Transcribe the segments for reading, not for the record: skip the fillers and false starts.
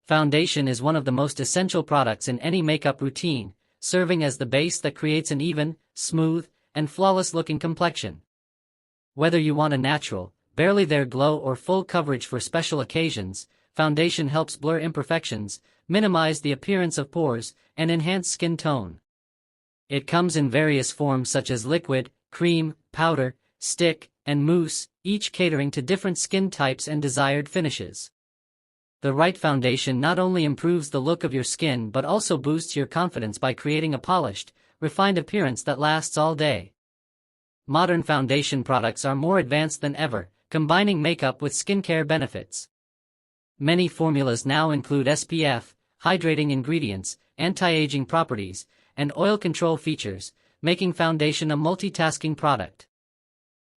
Foundation is one of the most essential products in any makeup routine, serving as the base that creates an even, smooth, and flawless-looking complexion. Whether you want a natural, barely there glow or full coverage for special occasions, foundation helps blur imperfections, minimize the appearance of pores, and enhance skin tone. It comes in various forms such as liquid, cream, powder, stick, and mousse, each catering to different skin types and desired finishes. The right foundation not only improves the look of your skin but also boosts your confidence by creating a polished, refined appearance that lasts all day. Modern foundation products are more advanced than ever, combining makeup with skincare benefits. Many formulas now include SPF, hydrating ingredients, anti-aging properties, and oil control features, making foundation a multitasking product.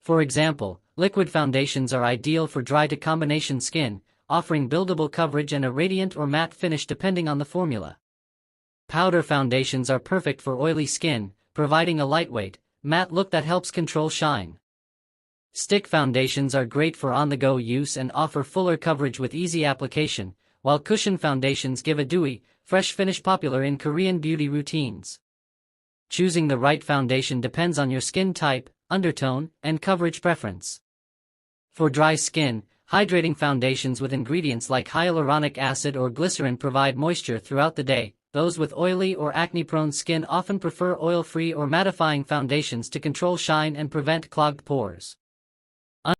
For example, liquid foundations are ideal for dry-to-combination skin, offering buildable coverage and a radiant or matte finish depending on the formula. Powder foundations are perfect for oily skin, providing a lightweight, matte look that helps control shine. Stick foundations are great for on-the-go use and offer fuller coverage with easy application, while cushion foundations give a dewy, fresh finish popular in Korean beauty routines. Choosing the right foundation depends on your skin type, undertone, and coverage preference. For dry skin, hydrating foundations with ingredients like hyaluronic acid or glycerin provide moisture throughout the day. Those with oily or acne-prone skin often prefer oil-free or mattifying foundations to control shine and prevent clogged pores.